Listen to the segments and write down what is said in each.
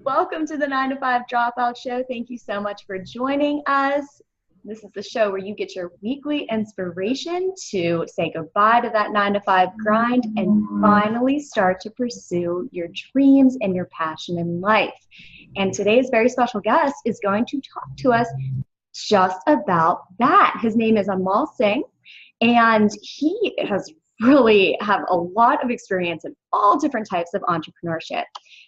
Welcome to the 9 to 5 Dropout Show. Thank you so much for joining us. This is the show where you get your weekly inspiration to say goodbye to that 9 to 5 grind and finally start to pursue your dreams and your passion in life. And today's very special guest is going to talk to us just about that. His name is Anmol Singh, and he has really have a lot of experience in all different types of entrepreneurship.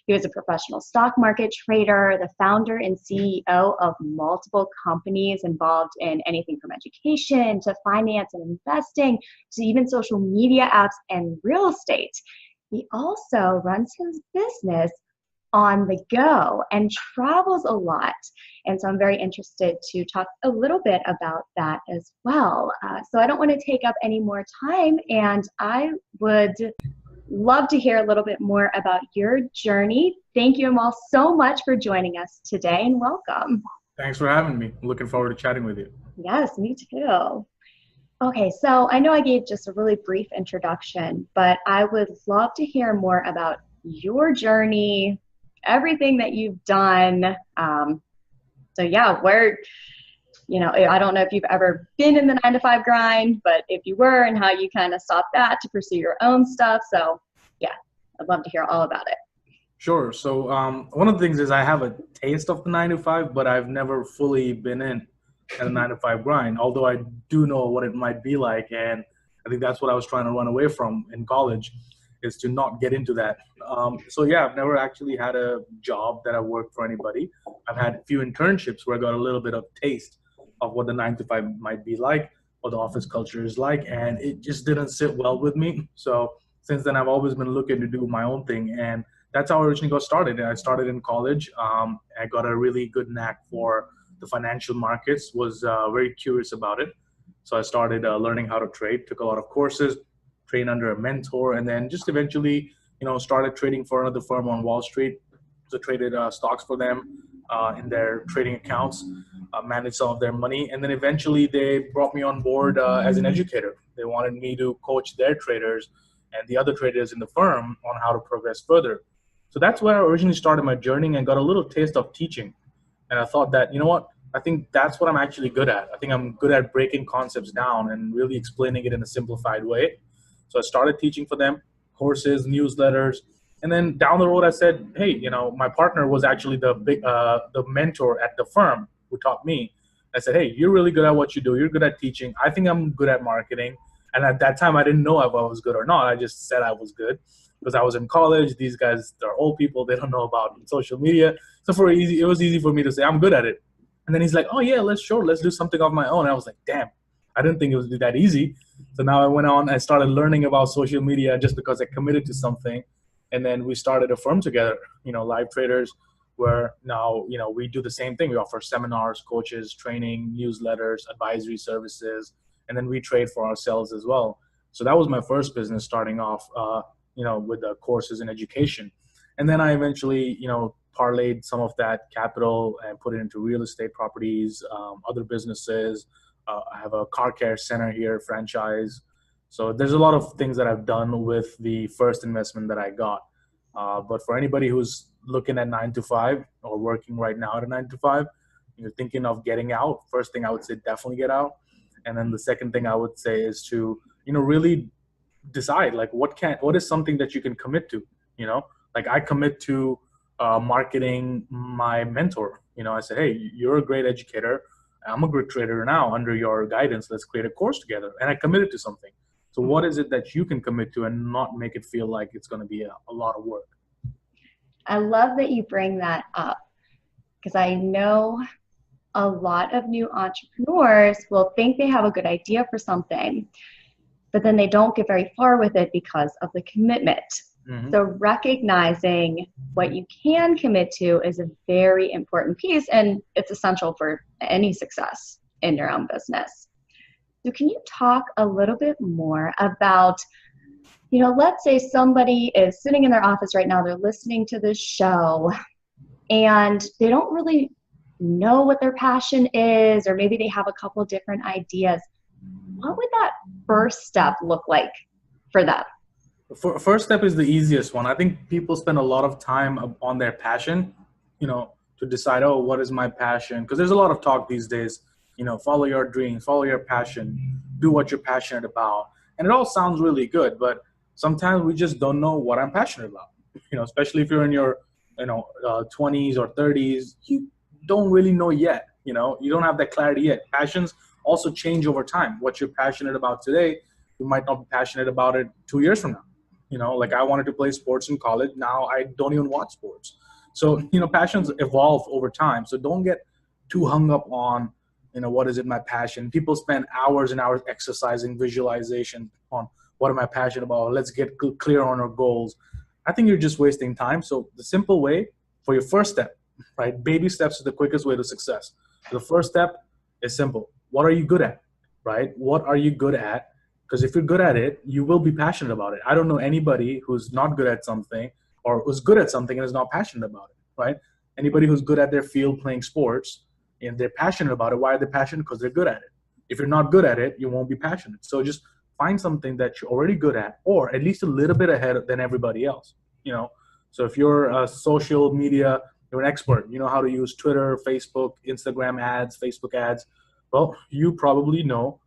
He was a professional stock market trader, the founder and CEO of multiple companies involved in anything from education to finance and investing to even social media apps and real estate. He also runs his business on the go and travels a lot. And so I'm very interested to talk a little bit about that as well. So I don't want to take up any more time, and I would love to hear a little bit more about your journey. Thank you, Anmol, so much for joining us today, and welcome. Thanks for having me. Looking forward to chatting with you. Yes, me too. Okay, so I know I gave just a really brief introduction, but I would love to hear more about your journey, everything that you've done. So yeah, I don't know if you've ever been in the 9 to 5 grind, but if you were, and how you kind of stopped that to pursue your own stuff. So yeah, I'd love to hear all about it. Sure. So one of the things is I have a taste of the 9 to 5, but I've never fully been in a 9 to 5 grind, although I do know what it might be like. And I think that's what I was trying to run away from in college, is to not get into that. So yeah, I've never actually had a job that I worked for anybody. I've had a few internships where I got a little bit of taste of what the 9 to 5 might be like, what the office culture is like, and it just didn't sit well with me. So since then, I've always been looking to do my own thing, and that's how I originally got started. I started in college. I got a really good knack for the financial markets, was very curious about it. So I started learning how to trade, took a lot of courses, trained under a mentor, and then just eventually, started trading for another firm on Wall Street. So traded stocks for them in their trading accounts, managed some of their money, and then eventually they brought me on board as an educator. They wanted me to coach their traders and the other traders in the firm on how to progress further. So that's where I originally started my journey and got a little taste of teaching. And I thought that, you know what, I think that's what I'm actually good at. I think I'm good at breaking concepts down and really explaining it in a simplified way. So I started teaching for them, courses, newsletters, and then down the road I said, hey, my partner was actually the mentor at the firm who taught me. I said, hey, you're really good at what you do. You're good at teaching. I think I'm good at marketing. And at that time, I didn't know if I was good or not. I just said I was good because I was in college. These guys, they're old people. They don't know about social media. So it was easy for me to say I'm good at it. And then he's like, oh yeah, let's do something of my own. And I was like, damn, I didn't think it would be that easy. So now I went on, I started learning about social media just because I committed to something. And then we started a firm together, Live Traders, where now, we do the same thing. We offer seminars, coaches, training, newsletters, advisory services, and then we trade for ourselves as well. So that was my first business starting off, with the courses in education. And then I eventually, parlayed some of that capital and put it into real estate properties, other businesses. I have a car care center here, franchise. So there's a lot of things that I've done with the first investment that I got. But for anybody who's looking at 9 to 5 or working right now at a 9 to 5, you're thinking of getting out, first thing I would say, definitely get out. And then the second thing I would say is to, really decide like what is something that you can commit to, like I commit to marketing my mentor. I said, hey, you're a great educator. I'm a great trader now. Under your guidance, let's create a course together. And I committed to something. So what is it that you can commit to and not make it feel like it's going to be a lot of work? I love that you bring that up, because I know a lot of new entrepreneurs will think they have a good idea for something, but then they don't get very far with it because of the commitment. Mm-hmm. So recognizing what you can commit to is a very important piece, and it's essential for any success in your own business. So can you talk a little bit more about, let's say somebody is sitting in their office right now, they're listening to this show, and they don't really know what their passion is, or maybe they have a couple different ideas. What would that first step look like for them? First step is the easiest one. I think people spend a lot of time on their passion to decide, oh, what is my passion? Because there's a lot of talk these days, follow your dreams, follow your passion, do what you're passionate about. And it all sounds really good, but sometimes we just don't know what I'm passionate about. Especially if you're in your, 20s or 30s, you don't really know yet. You don't have that clarity yet. Passions also change over time. What you're passionate about today, you might not be passionate about it 2 years from now. Like I wanted to play sports in college. Now I don't even watch sports. So, passions evolve over time. So don't get too hung up on, what is it my passion? People spend hours and hours exercising visualization on what am I passionate about? Let's get clear on our goals. I think you're just wasting time. So the simple way for your first step, right? Baby steps is the quickest way to success. The first step is simple. What are you good at, right? What are you good at? Because if you're good at it, you will be passionate about it. I don't know anybody who's not good at something or who's good at something and is not passionate about it, right? Anybody who's good at their field playing sports and they're passionate about it, why are they passionate? Because they're good at it. If you're not good at it, you won't be passionate. So just find something that you're already good at, or at least a little bit ahead than everybody else, So if you're a social media, you're an expert, you know how to use Twitter, Facebook, Instagram ads, Facebook ads. Well, you probably know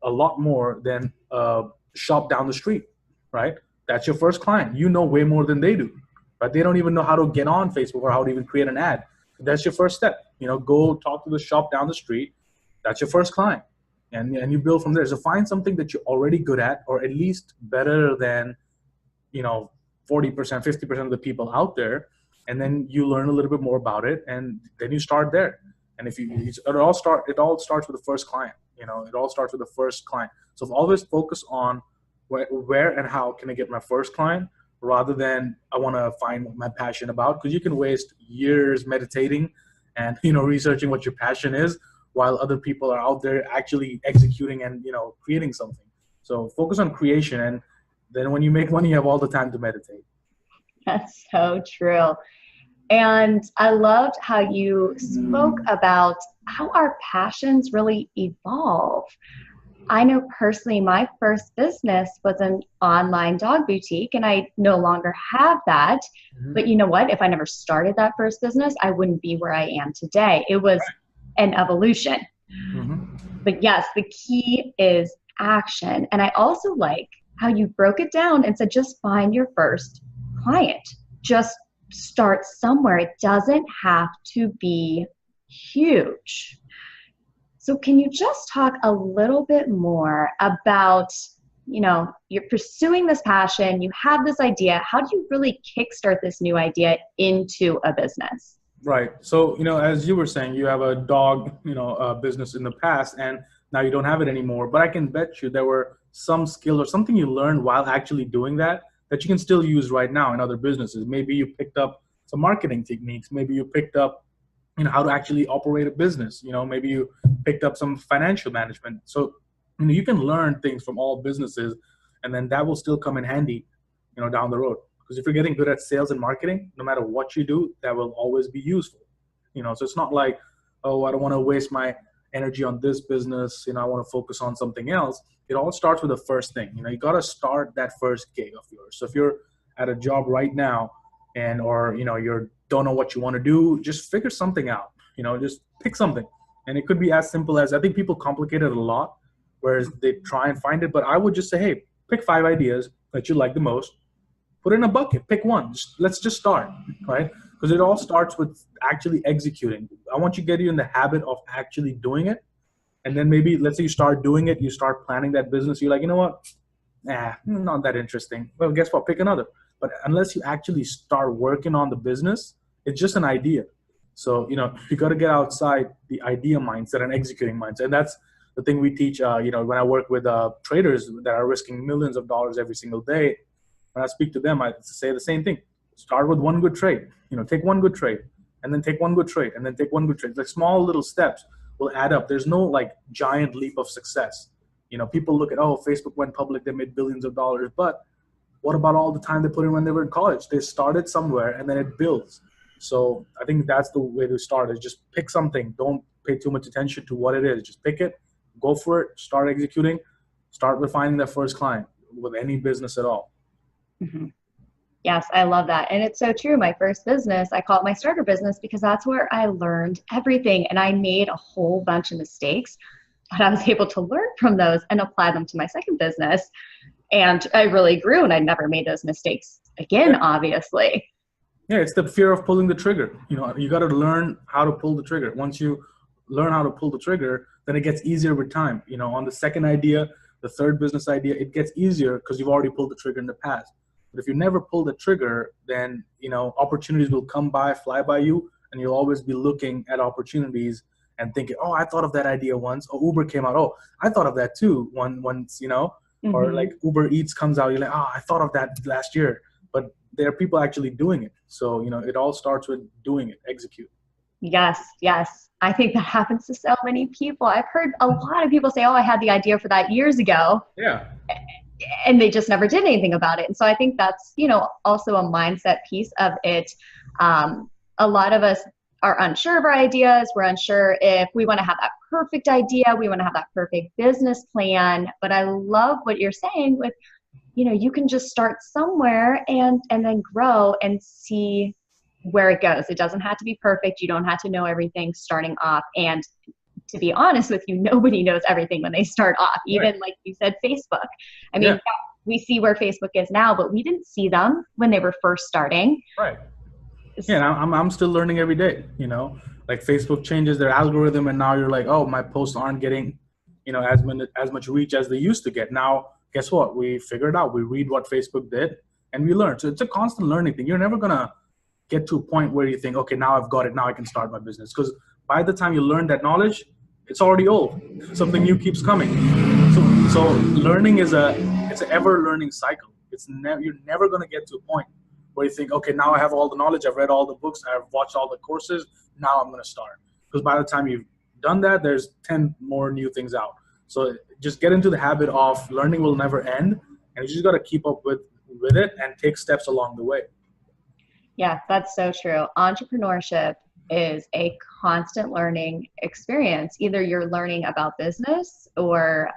a lot more than a shop down the street, right? That's your first client. You know way more than they do, right? They don't even know how to get on Facebook or how to even create an ad. That's your first step. Go talk to the shop down the street. That's your first client. And you build from there. So find something that you're already good at, or at least better than, 40%, 50% of the people out there. And then you learn a little bit more about it, and then you start there. And it all starts with the first client. It all starts with the first client. So always focus on where and how can I get my first client, rather than I want to find what my passion about, because you can waste years meditating and researching what your passion is, while other people are out there actually executing and creating something. So focus on creation, and then when you make money, you have all the time to meditate. That's so true. And I loved how you spoke about how our passions really evolve. I know personally, my first business was an online dog boutique, and I no longer have that. Mm-hmm. But you know what? If I never started that first business, I wouldn't be where I am today. It was an evolution. Mm-hmm. But yes, the key is action. And I also like how you broke it down and said, just find your first client. Just start somewhere. It doesn't have to be huge. So can you just talk a little bit more about, you're pursuing this passion, you have this idea. How do you really kickstart this new idea into a business? Right. So, as you were saying, you have a dog, business in the past, and now you don't have it anymore. But I can bet you there were some skill or something you learned while actually doing that you can still use right now in other businesses. Maybe you picked up some marketing techniques. Maybe you picked up, how to actually operate a business. Maybe you picked up some financial management. So, you can learn things from all businesses, and then that will still come in handy, down the road. Because if you're getting good at sales and marketing, no matter what you do, that will always be useful. So it's not like, oh, I don't want to waste my energy on this business. I want to focus on something else. It all starts with the first thing. You got to start that first gig of yours. So if you're at a job right now or you don't know what you want to do, just figure something out. Just pick something. And it could be as simple as, I think people complicate it a lot, whereas they try and find it. But I would just say, hey, pick 5 ideas that you like the most. Put it in a bucket. Pick one. Let's just start, right? Because it all starts with actually executing. I want you to get you in the habit of actually doing it. And then maybe, let's say you start doing it, you start planning that business. You're like, you know what? Not that interesting. Well, guess what? Pick another. But unless you actually start working on the business, it's just an idea. So, you got to get outside the idea mindset and executing mindset. And that's the thing we teach, when I work with traders that are risking millions of dollars every single day. When I speak to them, I say the same thing. Start with one good trade. Take one good trade, and then take one good trade, and then take one good trade. Like small little steps will add up. There's no like giant leap of success. People look at, oh, Facebook went public, they made billions of dollars. But what about all the time they put in when they were in college? They started somewhere, and then it builds. So I think that's the way to start, is just pick something. Don't pay too much attention to what it is. Just pick it, go for it, start executing, start with finding that first client with any business at all. Mm-hmm. Yes, I love that. And it's so true. My first business, I call it my starter business because that's where I learned everything. And I made a whole bunch of mistakes, but I was able to learn from those and apply them to my second business. And I really grew and I never made those mistakes again, Yeah. obviously. Yeah, it's the fear of pulling the trigger. You know, you got to learn how to pull the trigger. Once you learn how to pull the trigger, then it gets easier with time. You know, on the second idea, the third business idea, it gets easier because you've already pulled the trigger in the past. But if you never pull the trigger, then, you know, opportunities will come by, fly by you, and you'll always be looking at opportunities and thinking, oh, I thought of that idea once. Oh, Uber came out. Oh, I thought of that too once, you know, or Hmm. like Uber Eats comes out. You're like, oh, I thought of that last year. But there are people actually doing it. So, you know, it all starts with doing it, execute. Yes, yes. I think that happens to so many people. I've heard a lot of people say, oh, I had the idea for that years ago, Yeah. and they just never did anything about it. And so I think that's, also a mindset piece of it. A lot of us are unsure of our ideas. We're unsure if we want to have that perfect idea. We want to have that perfect business plan. But I love what you're saying with, you can just start somewhere and then grow and see where it goes. It doesn't have to be perfect. You don't have to know everything starting off. And to be honest with you, nobody knows everything when they start off. Right. Even like you said, Facebook. I mean, Yeah. yeah, we see where Facebook is now, but we didn't see them when they were first starting. Right. Yeah. And I'm still learning every day, you know, like Facebook changes their algorithm and now you're like, oh, my posts aren't getting, you know, as much reach as they used to get. Now, guess what? We figured out, we read what Facebook did and we learn. So it's a constant learning thing. You're never going to get to a point where you think, okay, now I've got it. Now I can start my business. Because by the time you learn that knowledge, it's already old. Something new keeps coming. So learning it's an ever learning cycle. You're never going to get to a point where you think, okay, now I have all the knowledge. I've read all the books. I've watched all the courses. Now I'm going to start. Because by the time you've done that, there's 10 more new things out. So just get into the habit of learning will never end. And you just got to keep up with it and take steps along the way. Yeah, that's so true. Entrepreneurship is a constant learning experience. Either you're learning about business or,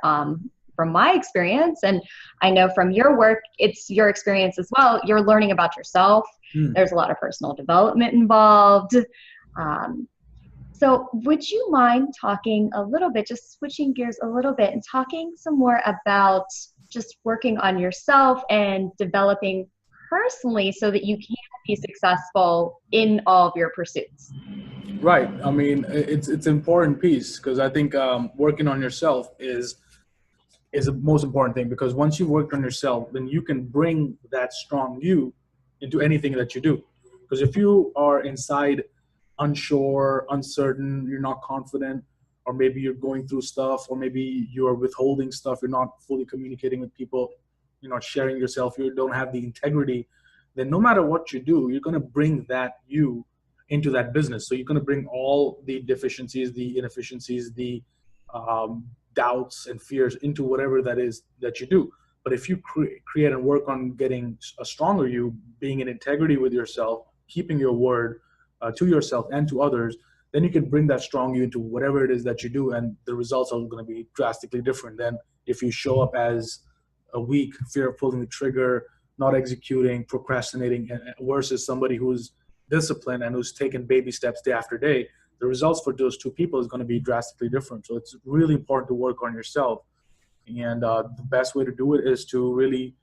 from my experience, and I know from your work, it's your experience as well, you're learning about yourself. Hmm. There's a lot of personal development involved. Um, so, would you mind talking a little bit, just switching gears a little bit and talking some more about just working on yourself and developing personally so that you can be successful in all of your pursuits? Right. I mean, it's an important piece because I think working on yourself is the most important thing because once you've worked on yourself, then you can bring that strong you into anything that you do. Because if you are inside unsure, uncertain, you're not confident, or maybe you're going through stuff, or maybe you're withholding stuff, you're not fully communicating with people, you're not sharing yourself, you don't have the integrity, then no matter what you do, you're going to bring that you into that business. So you're going to bring all the deficiencies, the inefficiencies, the doubts and fears into whatever that is that you do. But if you create and work on getting a stronger you, being in integrity with yourself, keeping your word to yourself and to others, then you can bring that strong you into whatever it is that you do, and the results are going to be drastically different than if you show up as a weak, fear of pulling the trigger, not executing, procrastinating, versus somebody who's disciplined and who's taken baby steps day after day. The results for those two people is going to be drastically different. So it's really important to work on yourself. And the best way to do it is to really,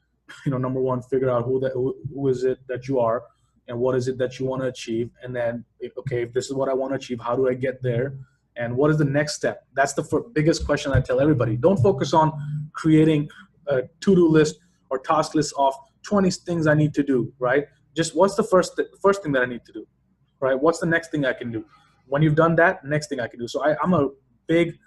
number one, figure out who is it that you are and what is it that you want to achieve. And then, if this is what I want to achieve, how do I get there? And what is the next step? That's the biggest question I tell everybody. Don't focus on creating a to-do list or task list of 20 things I need to do, right? Just what's the first thing that I need to do, right? What's the next thing I can do? When you've done that, next thing I can do. So I'm a big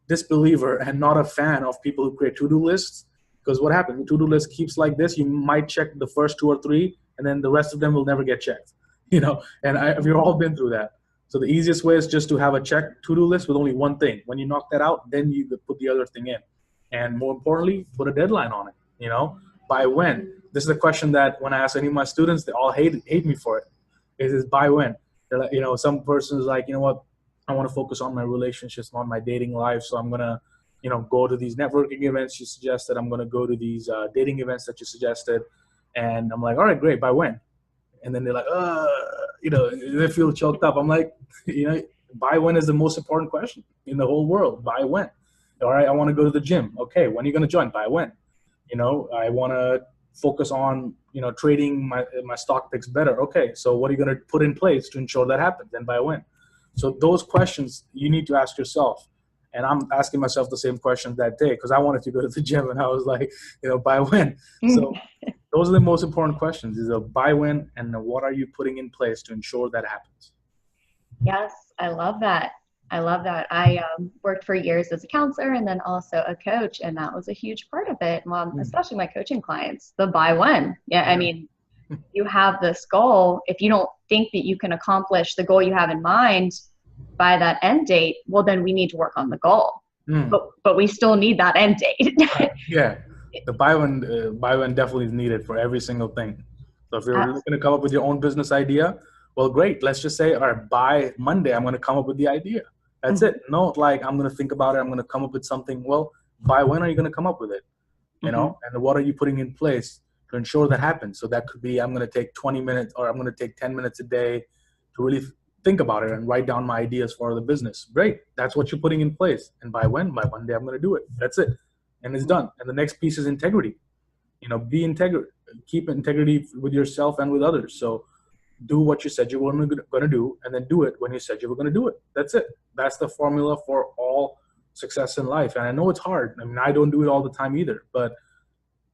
disbeliever and not a fan of people who create to-do lists, because what happens? The to-do list keeps like this. You might check the first two or three, and then the rest of them will never get checked. And we've all been through that. So the easiest way is just to have a check to-do list with only one thing. When you knock that out, then you could put the other thing in. And more importantly, put a deadline on it. By when? This is a question that when I ask any of my students, they all hate me for it. Is by when? They're like, some person is like, you know what, I want to focus on my relationships, on my dating life. So I'm gonna, go to these networking events you suggested. I'm gonna go to these dating events that you suggested, And I'm like, all right, great. By when? And then they're like, they feel choked up. I'm like, by when is the most important question in the whole world? By when? All right, I want to go to the gym. Okay, when are you going to join? By when? I want to focus on, trading my stock picks better. Okay, so what are you going to put in place to ensure that happens? And by when? So those questions you need to ask yourself. And I'm asking myself the same questions that day because I wanted to go to the gym, and I was like, by when? So those are the most important questions: is a by when, and what are you putting in place to ensure that happens? Yes, I love that. I love that. I worked for years as a counselor and then also a coach, and that was a huge part of it. Well, especially my coaching clients, the by when. Yeah, I mean, you have this goal. If you don't think that you can accomplish the goal you have in mind by that end date, well, then we need to work on the goal. But we still need that end date. Yeah, the buy one definitely is needed for every single thing. So if you're looking to come up with your own business idea, well, great. Let's just say, all right, by Monday, I'm going to come up with the idea. That's it. No, like I'm going to think about it. I'm going to come up with something. Well, by when are you going to come up with it? And what are you putting in place to ensure that happens? So that could be, I'm going to take 20 minutes or I'm going to take 10 minutes a day to really think about it and write down my ideas for the business. Great. That's what you're putting in place. And by when? By Monday, I'm going to do it. That's it. And it's done. And the next piece is integrity. Be integrity. Keep integrity with yourself and with others. So do what you said you were going to do, and then do it when you said you were going to do it. That's it. That's the formula for all success in life. And I know it's hard. I mean, I don't do it all the time either. But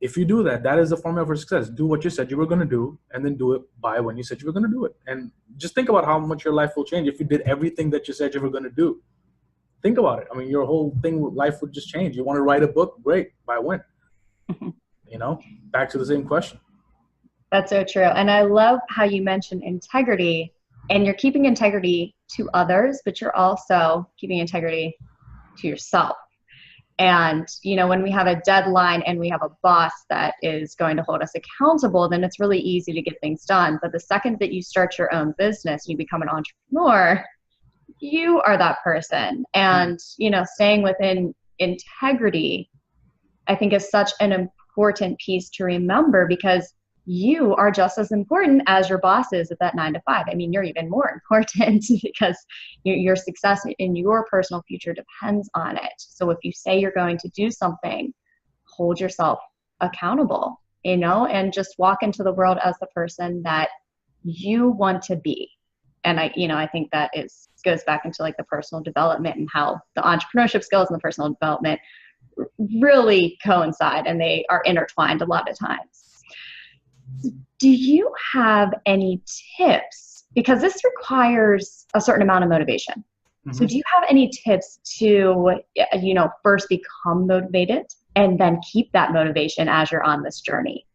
if you do that, that is the formula for success. Do what you said you were going to do, and then do it by when you said you were going to do it. And just think about how much your life will change if you did everything that you said you were going to do. Think about it. I mean, your whole life would just change. You want to write a book? Great. By when? Back to the same question. That's so true. And I love how you mentioned integrity, and you're keeping integrity to others, but you're also keeping integrity to yourself. And, when we have a deadline and we have a boss that is going to hold us accountable, then it's really easy to get things done. But the second that you start your own business, you become an entrepreneur, you are that person. And, staying within integrity, I think is such an important piece to remember, because you are just as important as your boss is at that 9 to 5. I mean, you're even more important because your success in your personal future depends on it. So if you say you're going to do something, hold yourself accountable, and just walk into the world as the person that you want to be. And I think that goes back into like the personal development and how the entrepreneurship skills and the personal development really coincide, and they are intertwined a lot of times. Do you have any tips? Because this requires a certain amount of motivation. Mm-hmm. So do you have any tips to, first become motivated and then keep that motivation as you're on this journey?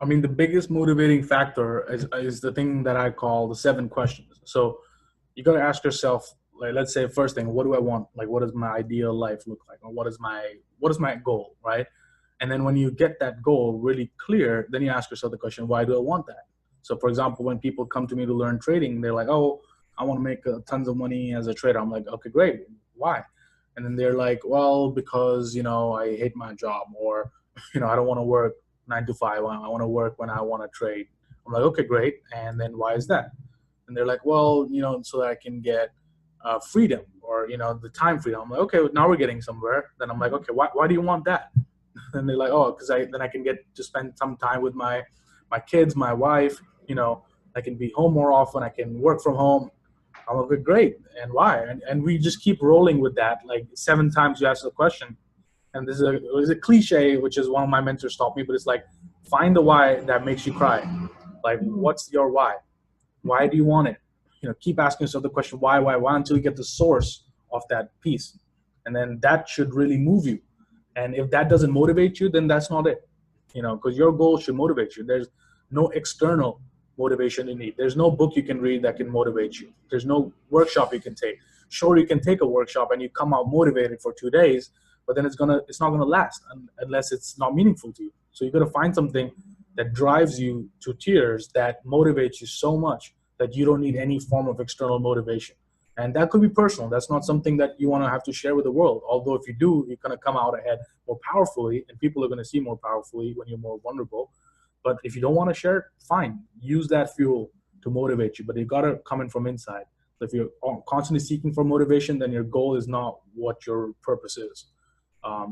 I mean, the biggest motivating factor is the thing that I call the 7 questions. So you got to ask yourself, like, let's say first thing, what do I want? Like, what does my ideal life look like? Or what is my goal, right? And then when you get that goal really clear, then you ask yourself the question, why do I want that? So for example, when people come to me to learn trading, they're like, oh, I want to make tons of money as a trader. I'm like, okay, great. Why? And then they're like, well, because, I hate my job, or, I don't want to work 9 to 5. I want to work when I want to trade. I'm like, okay, great. And then why is that? And they're like, well, so that I can get freedom, or, the time freedom. I'm like, okay, now we're getting somewhere. Then I'm like, okay, why do you want that? And they're like, oh, because then I can get to spend some time with my kids, my wife, I can be home more often. I can work from home. I'm like, great. And why? And we just keep rolling with that. Like 7 times you ask the question. And this is a cliche, which is one of my mentors taught me, but it's like, find the why that makes you cry. Like, what's your why? Why do you want it? Keep asking yourself the question, why, until you get the source of that piece. And then that should really move you. And if that doesn't motivate you, then that's not it, because your goal should motivate you. There's no external motivation you need. There's no book you can read that can motivate you. There's no workshop you can take. Sure, you can take a workshop and you come out motivated for 2 days, but then it's not gonna last unless it's not meaningful to you. So you got to find something that drives you to tears, that motivates you so much that you don't need any form of external motivation. And that could be personal. That's not something that you want to have to share with the world. Although if you do, you're going to come out ahead more powerfully, and people are going to see more powerfully when you're more vulnerable. But if you don't want to share it, fine. Use that fuel to motivate you, but it got to come in from inside. So if you're constantly seeking for motivation, then your goal is not what your purpose is.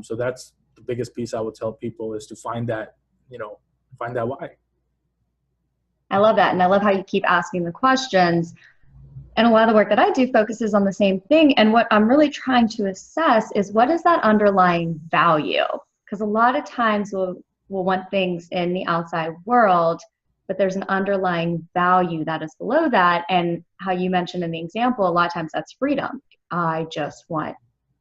So that's the biggest piece I would tell people, is to find that, find that why. I love that. And I love how you keep asking the questions. And a lot of the work that I do focuses on the same thing. And what I'm really trying to assess is, what is that underlying value? Because a lot of times we'll want things in the outside world, but there's an underlying value that is below that. And how you mentioned in the example, a lot of times that's freedom. I just want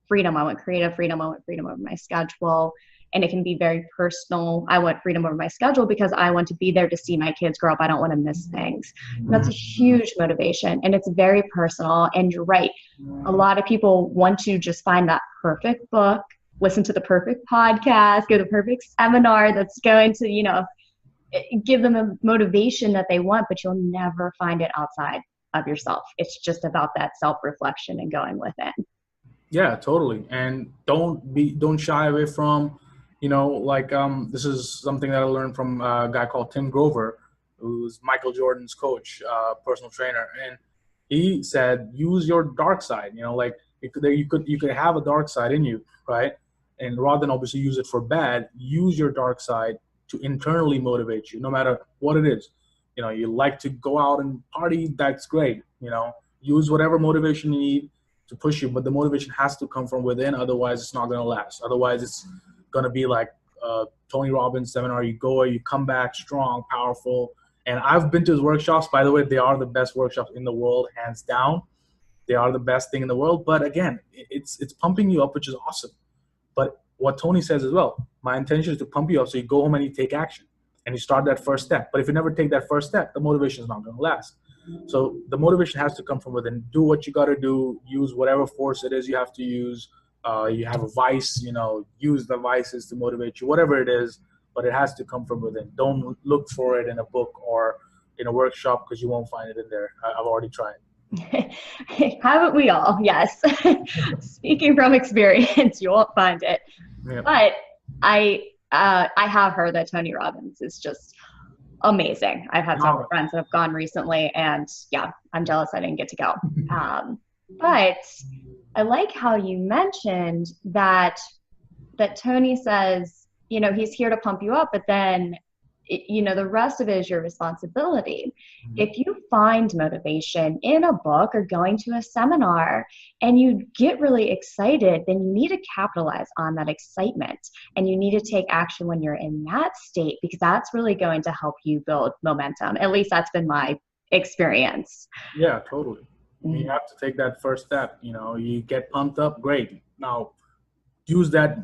freedom. I want creative freedom. I want freedom over my schedule. And it can be very personal. I want freedom over my schedule because I want to be there to see my kids grow up. I don't want to miss things. And that's a huge motivation, and it's very personal. And you're right. A lot of people want to just find that perfect book, listen to the perfect podcast, go to the perfect seminar that's going to, give them a motivation that they want, but you'll never find it outside of yourself. It's just about that self-reflection and going within. Yeah, totally. And don't shy away from, this is something that I learned from a guy called Tim Grover, who's Michael Jordan's coach, personal trainer. And he said, use your dark side, you could have a dark side in you, right? And rather than obviously use it for bad, use your dark side to internally motivate you, no matter what it is. You like to go out and party, that's great. Use whatever motivation you need to push you, but the motivation has to come from within. Otherwise, it's not going to last. Otherwise, it's going to be like Tony Robbins seminar. You go, you come back strong, powerful. And I've been to his workshops. By the way, they are the best workshops in the world, hands down. They are the best thing in the world. But again, it's pumping you up, which is awesome. But what Tony says as well, my intention is to pump you up so you go home and you take action and you start that first step. But if you never take that first step, the motivation is not going to last. So the motivation has to come from within. Do what you got to do. Use whatever force it is you have to use. You have a vice, use the vices to motivate you, whatever it is, but it has to come from within. Don't look for it in a book or in a workshop, because you won't find it in there. I've already tried. Haven't we all? Yes. Speaking from experience, you won't find it. Yeah. But I have heard that Tony Robbins is just amazing. I've had several friends that have gone recently, and yeah, I'm jealous I didn't get to go. But I like how you mentioned that Tony says, he's here to pump you up, but then the rest of it is your responsibility. If you find motivation in a book or going to a seminar and you get really excited, then you need to capitalize on that excitement, and you need to take action when you're in that state, because that's really going to help you build momentum. At least that's been my experience. Yeah, totally. You have to take that first step. You get pumped up, great. Now use that,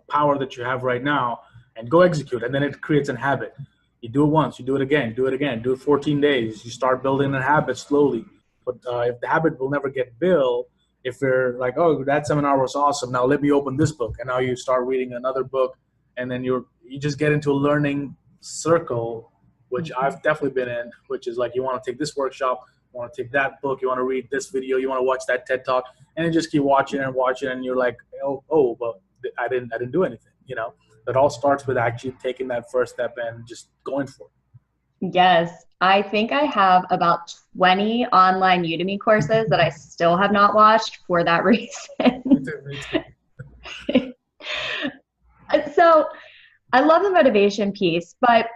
power that you have right now and go execute. And then it creates a habit. You do it once, you do it again, do it 14 days. You start building a habit slowly. But if the habit will never get built, if you're like, oh, that seminar was awesome, now let me open this book. And now you start reading another book, and then you just get into a learning circle, which I've definitely been in, which is like, you want to take this workshop, you want to take that book, you want to read this video, you want to watch that TED Talk, and you just keep watching and watching, and you're like, oh, but I didn't do anything, It all starts with actually taking that first step and just going for it. Yes. I think I have about 20 online Udemy courses that I still have not watched for that reason. So I love the motivation piece, but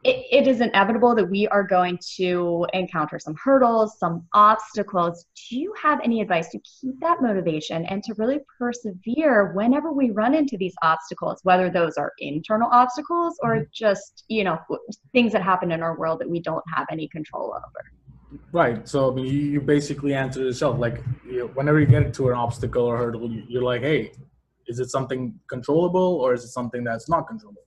it is inevitable that we are going to encounter some hurdles, some obstacles. Do you have any advice to keep that motivation and to really persevere whenever we run into these obstacles, whether those are internal obstacles or just, things that happen in our world that we don't have any control over? Right. So you basically answered yourself. Like, whenever you get into an obstacle or hurdle, you're like, hey, is it something controllable or is it something that's not controllable?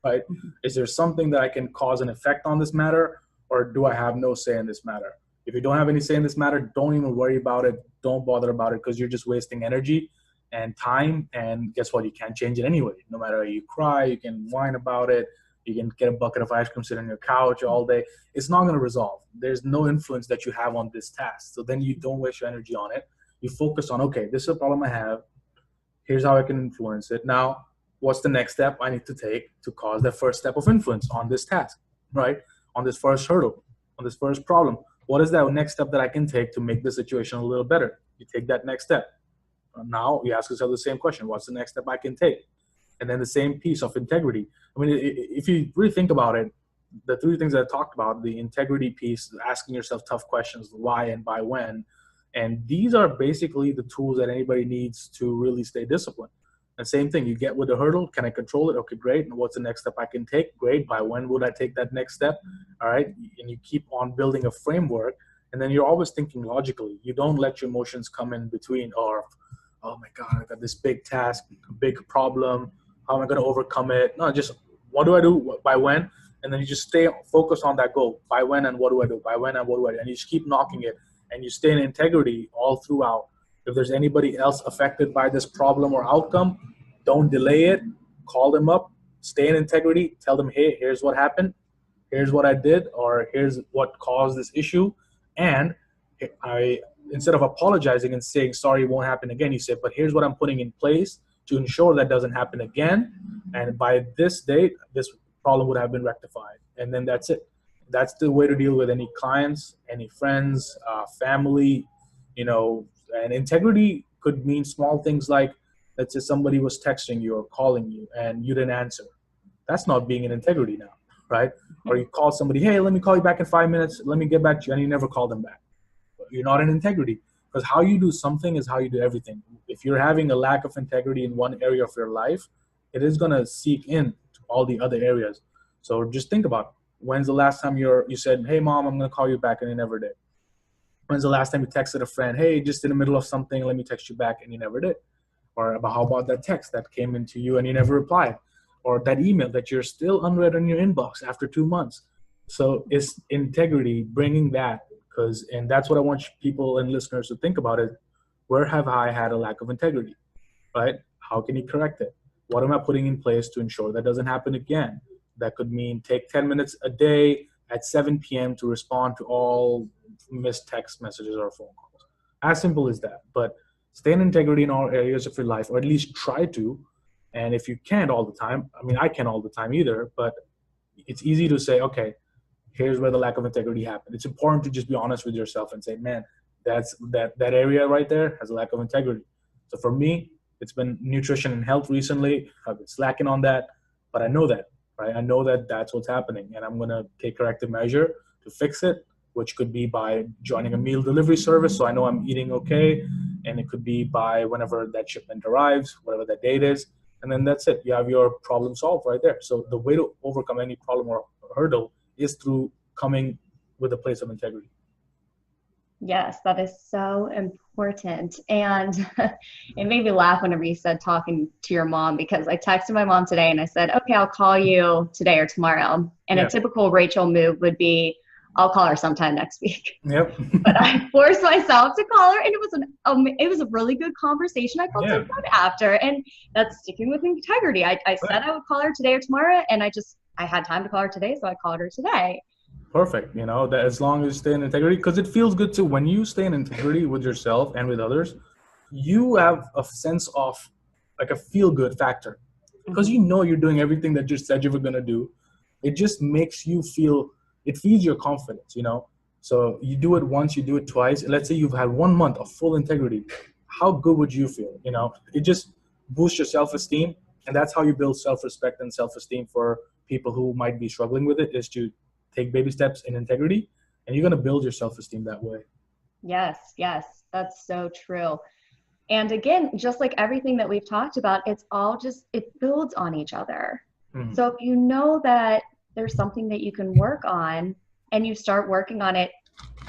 Right? Is there something that I can cause an effect on this matter, or do I have no say in this matter? If you don't have any say in this matter, don't even worry about it. Don't bother about it, because you're just wasting energy and time. And guess what? You can't change it anyway. No matter you cry, you can whine about it. You can get a bucket of ice cream, sit on your couch all day. It's not going to resolve. There's no influence that you have on this task. So then you don't waste your energy on it. You focus on, okay, this is a problem I have. Here's how I can influence it. Now, what's the next step I need to take to cause the first step of influence on this task, right? On this first hurdle, on this first problem. What is that next step that I can take to make the situation a little better? You take that next step. Now you ask yourself the same question: what's the next step I can take? And then the same piece of integrity. I mean, if you really think about it, the three things that I talked about, the integrity piece, asking yourself tough questions, why and by when, and these are basically the tools that anybody needs to really stay disciplined. And same thing, you get with the hurdle, can I control it? Okay, great. And what's the next step I can take? Great. By when would I take that next step? All right. And you keep on building a framework, and then you're always thinking logically. You don't let your emotions come in between, or, oh my God, I got this big task, big problem. How am I going to overcome it? No, just what do I do? By when? And then you just stay focused on that goal. By when and what do I do? By when and what do I do? And you just keep knocking it, and you stay in integrity all throughout. If there's anybody else affected by this problem or outcome, don't delay it. Call them up, stay in integrity, tell them, hey, here's what happened, here's what I did, or here's what caused this issue. And instead of apologizing and saying, sorry, it won't happen again, you say, but here's what I'm putting in place to ensure that doesn't happen again. And by this date, this problem would have been rectified. And then that's it. That's the way to deal with any clients, any friends, family, and integrity could mean small things like, let's say somebody was texting you or calling you and you didn't answer. That's not being in integrity now, right? Or you call somebody, hey, let me call you back in 5 minutes. Let me get back to you. And you never call them back. You're not in integrity, because how you do something is how you do everything. If you're having a lack of integrity in one area of your life, it is going to seep in to all the other areas. So just think about it. When's the last time you said, hey, mom, I'm going to call you back, and you never did? When's the last time you texted a friend, hey, just in the middle of something, let me text you back, and you never did? Or how about that text that came into you and you never replied? Or that email that you're still unread in your inbox after 2 months? So it's integrity, bringing that, and that's what I want people and listeners to think about, is where have I had a lack of integrity, right? How can you correct it? What am I putting in place to ensure that doesn't happen again? That could mean take 10 minutes a day at 7 p.m. to respond to all missed text messages or phone calls. As simple as that. But stay in integrity in all areas of your life, or at least try to. And if you can't all the time, I mean, I can't all the time either, but it's easy to say, okay, here's where the lack of integrity happened. It's important to just be honest with yourself and say, man, that area right there has a lack of integrity. So for me, it's been nutrition and health recently. I've been slacking on that, but I know that, right? I know that that's what's happening, and I'm going to take corrective measure to fix it, which could be by joining a meal delivery service so I know I'm eating okay. And it could be by whenever that shipment arrives, whatever that date is. And then that's it. You have your problem solved right there. So the way to overcome any problem or hurdle is through coming with a place of integrity. Yes, that is so important. And it made me laugh whenever you said talking to your mom, because I texted my mom today and I said, okay, I'll call you today or tomorrow. And a typical Rachel move would be, I'll call her sometime next week. Yep. But I forced myself to call her, and it was a really good conversation. I felt so good after, and that's sticking with integrity. I said I would call her today or tomorrow, and I had time to call her today, so I called her today. Perfect. That as long as you stay in integrity, because it feels good too. When you stay in integrity with yourself and with others, you have a sense of like a feel good factor, because you're doing everything that you said you were going to do. It just makes you feel, it feeds your confidence, So you do it once, you do it twice. Let's say you've had 1 month of full integrity. How good would you feel? It just boosts your self-esteem. And that's how you build self-respect and self-esteem for people who might be struggling with it, is to take baby steps in integrity. And you're going to build your self-esteem that way. Yes, that's so true. And again, just like everything that we've talked about, it builds on each other. Mm-hmm. So if you know that there's something that you can work on, and you start working on it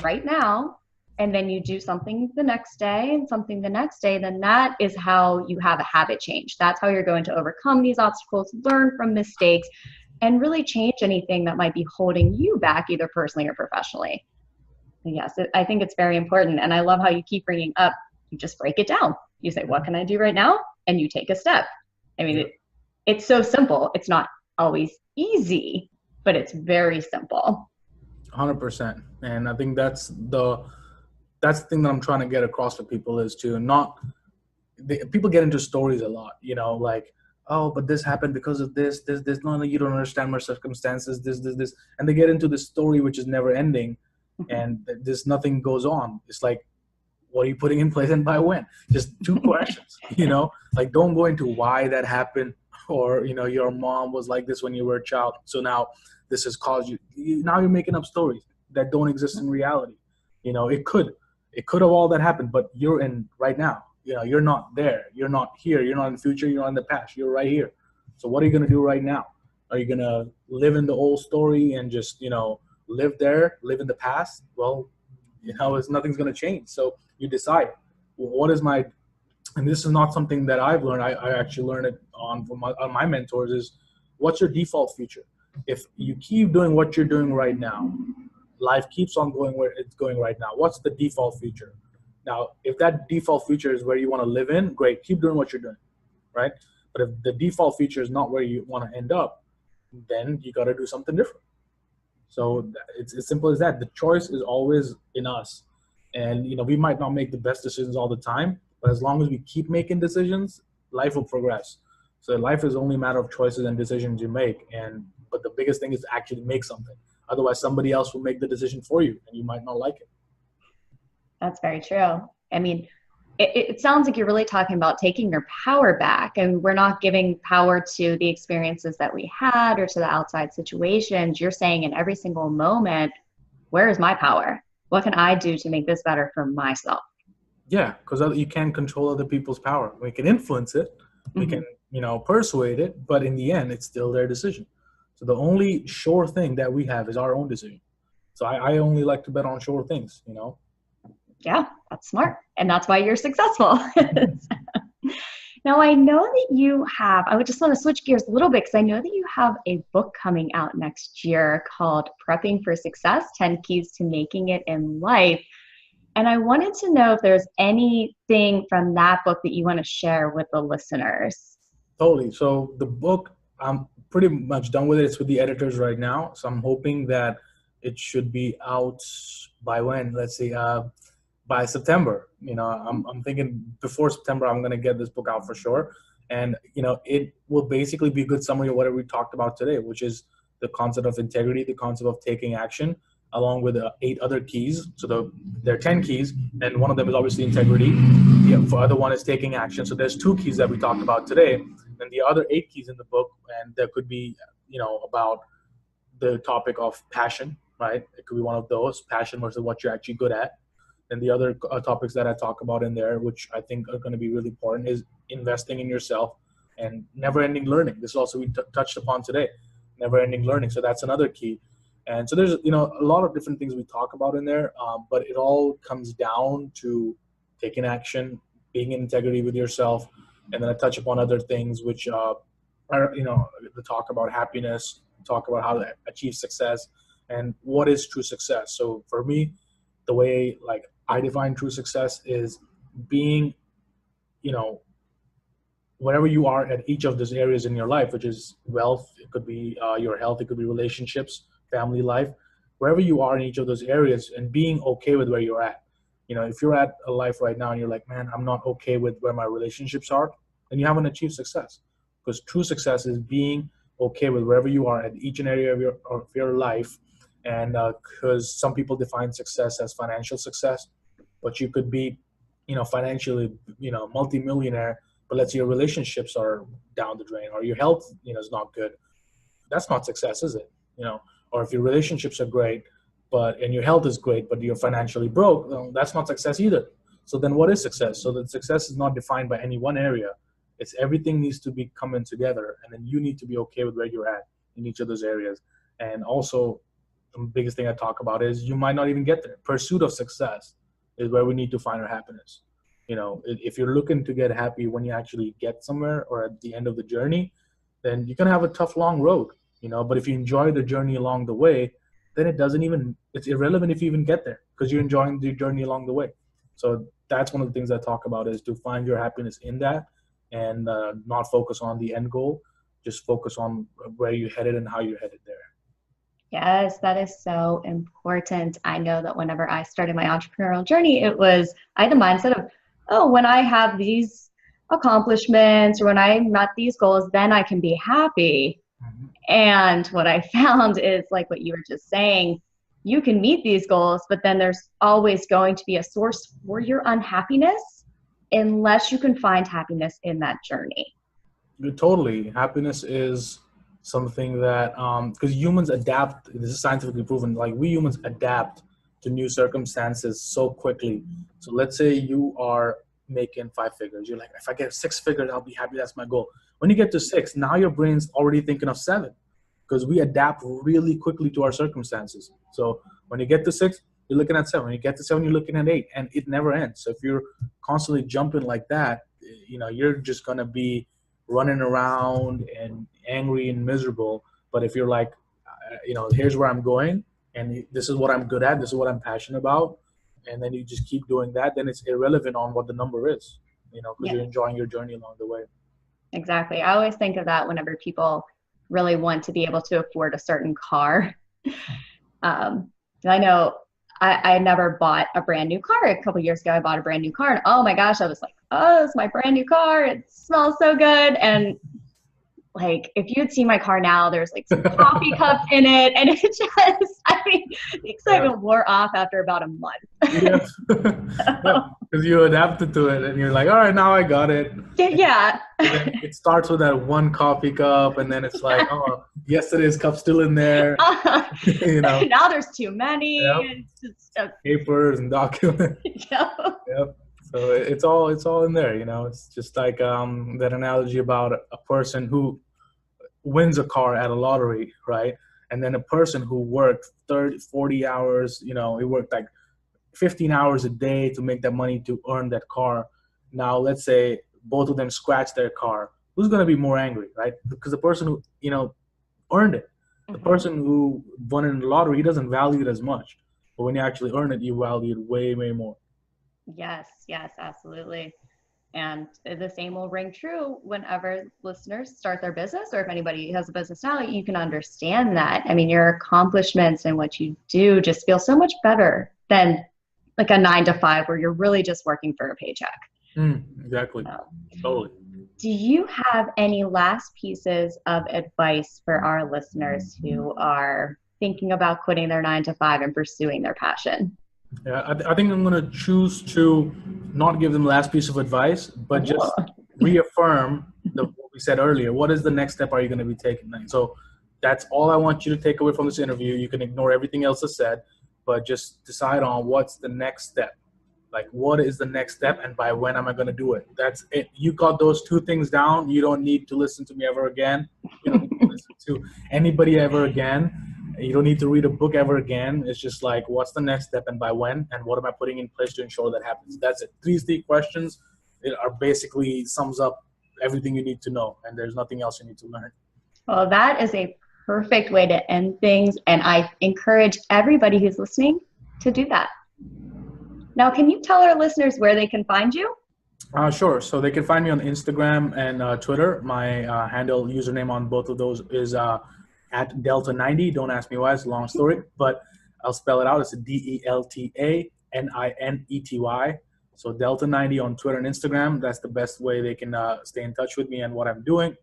right now, and then you do something the next day and something the next day, then that is how you have a habit change. That's how you're going to overcome these obstacles, learn from mistakes, and really change anything that might be holding you back, either personally or professionally. And yes, I think it's very important. And I love how you keep bringing up, you just break it down. You say, what can I do right now? And you take a step. I mean, it's so simple. It's not always easy, but it's very simple. 100%. And I think that's the thing that I'm trying to get across to people, is to people get into stories a lot, like, oh, but this happened because of this. No, no, you don't understand my circumstances. This, and they get into this story which is never ending, and this nothing goes on. It's like, what are you putting in place and by when? Just two questions, like don't go into why that happened, or your mom was like this when you were a child, so now this has caused now you're making up stories that don't exist in reality. It could have all that happened, but you're in right now. You're not there, you're not here, you're not in the future, you're not in the past, you're right here. So what are you going to do right now? Are you going to live in the old story and just live in the past? Well, it's nothing's going to change. So you decide, what is my, and this is not something that I've learned. I actually learned it on my mentors, is what's your default future? If you keep doing what you're doing right now, life keeps on going where it's going right now. What's the default future? Now, if that default future is where you want to live in, great, keep doing what you're doing, right? But if the default feature is not where you want to end up, then you got to do something different. So it's as simple as that. The choice is always in us. And, we might not make the best decisions all the time, but as long as we keep making decisions, life will progress. So life is only a matter of choices and decisions you make. But the biggest thing is to actually make something. Otherwise, somebody else will make the decision for you, and you might not like it. That's very true. I mean, it sounds like you're really talking about taking your power back, and we're not giving power to the experiences that we had or to the outside situations. You're saying in every single moment, where is my power? What can I do to make this better for myself? Yeah, because you can't control other people's power. We can influence it, we can, persuade it, but in the end, it's still their decision. So the only sure thing that we have is our own decision. So I only like to bet on sure things. Yeah, that's smart. And that's why you're successful. Now, I know that you have, I would just want to switch gears a little bit because I know that you have a book coming out next year called Prepping for Success, 10 Keys to Making It in Life. And I wanted to know if there's anything from that book that you want to share with the listeners. Totally. So the book, I'm pretty much done with it. It's with the editors right now. So I'm hoping that it should be out by when? Let's see. By September. I'm thinking before September, I'm going to get this book out for sure. And, it will basically be a good summary of whatever we talked about today, which is the concept of integrity, the concept of taking action, along with 8 other keys. So there are 10 keys, and one of them is obviously integrity. The other one is taking action. So there's 2 keys that we talked about today, and the other 8 keys in the book, and there could be, about the topic of passion, right? It could be one of those, passion versus what you're actually good at. And the other topics that I talk about in there, which I think are going to be really important, is investing in yourself and never-ending learning. This also we touched upon today, never-ending learning. So that's another key. And so there's a lot of different things we talk about in there, but it all comes down to taking action, being in integrity with yourself, and then I touch upon other things which are the talk about happiness, talk about how to achieve success, and what is true success. So for me, the way I define true success is being, wherever you are at each of those areas in your life, which is wealth, it could be your health, it could be relationships, family life, wherever you are in each of those areas, and being okay with where you're at. If you're at a life right now and you're like, man, I'm not okay with where my relationships are, then you haven't achieved success. Because true success is being okay with wherever you are at each and every area of your life. And because some people define success as financial success, but you could be, financially, multimillionaire, but let's say your relationships are down the drain, or your health, is not good. That's not success, is it? Or if your relationships are great, and your health is great, but you're financially broke, well, that's not success either. So then what is success? So that success is not defined by any one area. It's everything needs to be coming together, and then you need to be okay with where you're at in each of those areas. And also, the biggest thing I talk about is you might not even get there. Pursuit of success is where we need to find our happiness. If you're looking to get happy when you actually get somewhere or at the end of the journey, then you're going to have a tough, long road, but if you enjoy the journey along the way, then it's irrelevant if you even get there because you're enjoying the journey along the way. So that's one of the things I talk about, is to find your happiness in that and not focus on the end goal, just focus on where you're headed and how you're headed there. Yes, that is so important. I know that whenever I started my entrepreneurial journey, I had the mindset of, oh, when I have these accomplishments or when I met these goals, then I can be happy. Mhm. And what I found is like what you were just saying, you can meet these goals, but then there's always going to be a source for your unhappiness unless you can find happiness in that journey. Totally. Happiness is something that, because humans adapt, this is scientifically proven, like we humans adapt to new circumstances so quickly. So let's say you are making 5 figures. You're like, if I get 6 figures, I'll be happy. That's my goal. When you get to 6, now your brain's already thinking of 7, because we adapt really quickly to our circumstances. So when you get to 6, you're looking at 7. When you get to 7, you're looking at 8, and it never ends. So if you're constantly jumping like that, you're just gonna be running around and angry and miserable. But if you're like, here's where I'm going, and this is what I'm good at, this is what I'm passionate about, and then you just keep doing that, then it's irrelevant on what the number is, because Yeah, you're enjoying your journey along the way. exactly. I always think of that whenever people really want to be able to afford a certain car. And I know I never bought a brand new car. A couple years ago, I bought a brand new car, and oh my gosh, I was like, oh, it's my brand new car. It smells so good. And like, if you had seen my car now, there's like some coffee cups in it, and it just, I mean, the Yeah. excitement wore off after about a month. Yeah. Yeah, because you adapted to it, and you're like, all right, now I got it. Yeah. And then it starts with that one coffee cup, and then it's like, oh, yesterday's cup's still in there. Now there's too many. Yep. It's just, Papers and documents. yeah. Yep. So it's all in there. It's just like that analogy about a person who wins a car at a lottery, right? And then a person who worked 30, 40 hours, he worked like 15 hours a day to make that money to earn that car. Now, let's say both of them scratch their car. Who's going to be more angry, right? Because the person who, earned it. The person who won it in the lottery, he doesn't value it as much. But when you actually earn it, you value it way, way more. Yes, yes, absolutely. And the same will ring true whenever listeners start their business, or if anybody has a business now, you can understand that. I mean, your accomplishments and what you do just feel so much better than like a 9 to 5 where you're really just working for a paycheck. Exactly. So, Totally. do you have any last pieces of advice for our listeners who are thinking about quitting their 9 to 5 and pursuing their passion? Yeah, I think I'm going to choose to not give them last piece of advice, but just reaffirm what we said earlier. What is the next step are you going to be taking? So that's all I want you to take away from this interview. You can ignore everything else I said, but just decide on what's the next step. Like, what is the next step, and by when am I going to do it? That's it. You got those 2 things down. You don't need to listen to me ever again. You don't need to listen to anybody ever again. You don't need to read a book ever again. It's just like, what's the next step and by when, and what am I putting in place to ensure that happens? That's it. 3 questions are basically sums up everything you need to know, and there's nothing else you need to learn. Well, that is a perfect way to end things, and I encourage everybody who's listening to do that. Now, can you tell our listeners where they can find you? Sure. So they can find me on Instagram and Twitter. My handle username on both of those is at Delta90. Don't ask me why. It's a long story, but I'll spell it out. It's DELTANINETY. So Delta90 on Twitter and Instagram. That's the best way they can stay in touch with me and what I'm doing.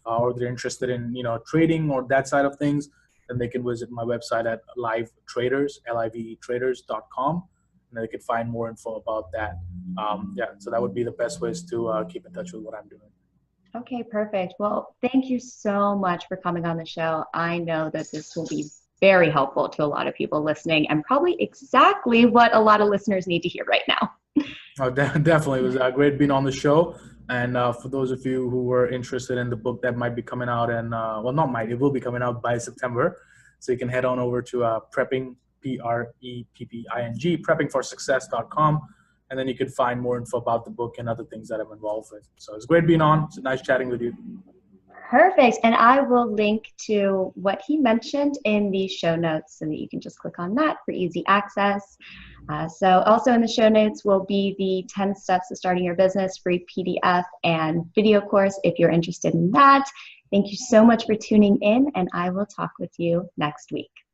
Or if they're interested in trading or that side of things, then they can visit my website at livetraders.com. And they can find more info about that. So that would be the best ways to keep in touch with what I'm doing. Okay, perfect. Well, thank you so much for coming on the show. I know that this will be very helpful to a lot of people listening, and probably exactly what a lot of listeners need to hear right now. Oh, definitely. It was great being on the show. And for those of you who were interested in the book that might be coming out, and it will be coming out by September. So you can head on over to prepping, preppingforsuccess.com. And then you can find more info about the book and other things that I'm involved with. So it's great being on. It's nice chatting with you. Perfect. And I will link to what he mentioned in the show notes so that you can just click on that for easy access. So also in the show notes will be the 10 steps to starting your business free PDF and video course if you're interested in that. Thank you so much for tuning in, and I will talk with you next week.